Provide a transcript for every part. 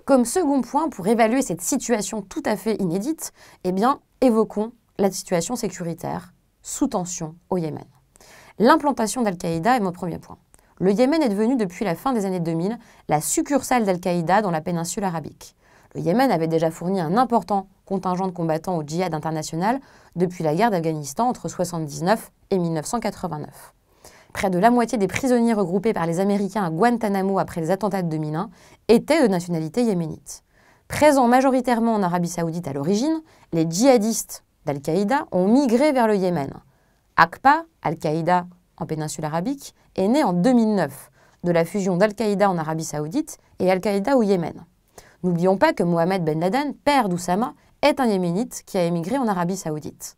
Comme second point, pour évaluer cette situation tout à fait inédite, eh bien, évoquons la situation sécuritaire sous tension au Yémen. L'implantation d'Al-Qaïda est mon premier point. Le Yémen est devenu depuis la fin des années 2000 la succursale d'Al-Qaïda dans la péninsule arabique. Le Yémen avait déjà fourni un important contingent de combattants au djihad international depuis la guerre d'Afghanistan entre 1979 et 1989. Près de la moitié des prisonniers regroupés par les Américains à Guantanamo après les attentats de 2001 étaient de nationalité yéménite. Présents majoritairement en Arabie Saoudite à l'origine, les djihadistes d'Al-Qaïda ont migré vers le Yémen. Aqpa, Al-Qaïda en péninsule arabique, est né en 2009 de la fusion d'Al-Qaïda en Arabie Saoudite et Al-Qaïda au Yémen. N'oublions pas que Mohamed Ben Laden, père d'Oussama, est un Yéménite qui a émigré en Arabie Saoudite.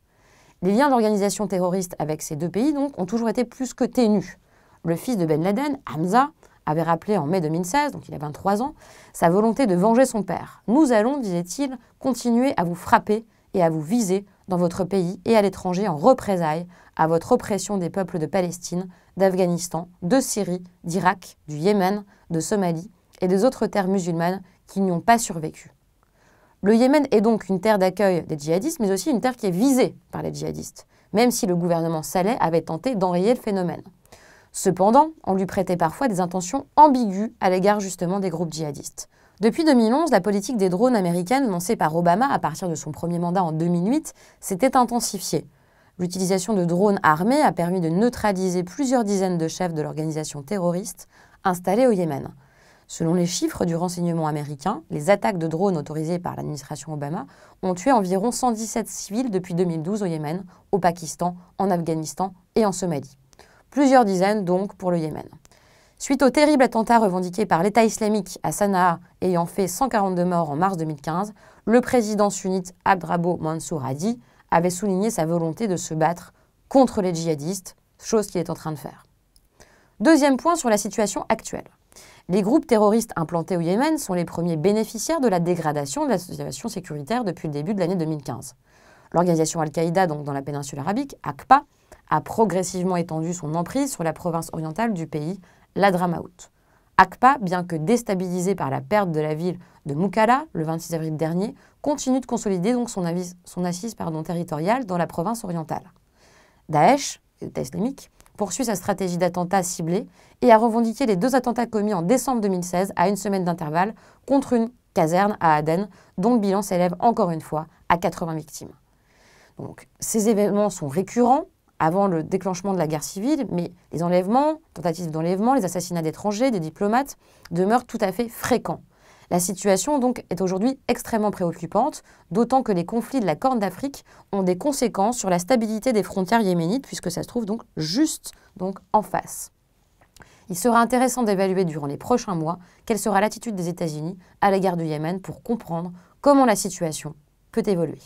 Les liens d'organisation terroriste avec ces deux pays donc, ont toujours été plus que ténus. Le fils de Ben Laden, Hamza, avait rappelé en mai 2016, donc il a 23 ans, sa volonté de venger son père. « Nous allons, disait-il, continuer à vous frapper et à vous viser dans votre pays et à l'étranger en représailles à votre oppression des peuples de Palestine, d'Afghanistan, de Syrie, d'Irak, du Yémen, de Somalie et des autres terres musulmanes qui n'y ont pas survécu. » Le Yémen est donc une terre d'accueil des djihadistes, mais aussi une terre qui est visée par les djihadistes, même si le gouvernement saleh avait tenté d'enrayer le phénomène. Cependant, on lui prêtait parfois des intentions ambiguës à l'égard justement des groupes djihadistes. Depuis 2011, la politique des drones américaines lancée par Obama à partir de son premier mandat en 2008 s'était intensifiée. L'utilisation de drones armés a permis de neutraliser plusieurs dizaines de chefs de l'organisation terroriste installés au Yémen. Selon les chiffres du renseignement américain, les attaques de drones autorisées par l'administration Obama ont tué environ 117 civils depuis 2012 au Yémen, au Pakistan, en Afghanistan et en Somalie. Plusieurs dizaines donc pour le Yémen. Suite au terrible attentat revendiqué par l'État islamique à Sanaa ayant fait 142 morts en mars 2015, le président sunnite Abdrabbuh Mansour Hadi avait souligné sa volonté de se battre contre les djihadistes, chose qu'il est en train de faire. Deuxième point sur la situation actuelle. Les groupes terroristes implantés au Yémen sont les premiers bénéficiaires de la dégradation de la situation sécuritaire depuis le début de l'année 2015. L'organisation Al-Qaïda, donc dans la péninsule arabique, Aqpa, a progressivement étendu son emprise sur la province orientale du pays, l'Hadramaout. Aqpa, bien que déstabilisé par la perte de la ville de Mukalla le 26 avril dernier, continue de consolider donc son assise territoriale dans la province orientale. Daesh, l'État islamique, poursuit sa stratégie d'attentats ciblés et a revendiqué les 2 attentats commis en décembre 2016 à une semaine d'intervalle contre une caserne à Aden, dont le bilan s'élève encore une fois à 80 victimes. Donc, ces événements sont récurrents avant le déclenchement de la guerre civile, mais les enlèvements, tentatives d'enlèvement, les assassinats d'étrangers, des diplomates, demeurent tout à fait fréquents. La situation donc est aujourd'hui extrêmement préoccupante, d'autant que les conflits de la Corne d'Afrique ont des conséquences sur la stabilité des frontières yéménites, puisque ça se trouve donc juste en face. Il sera intéressant d'évaluer durant les prochains mois quelle sera l'attitude des États-Unis à l'égard du Yémen pour comprendre comment la situation peut évoluer.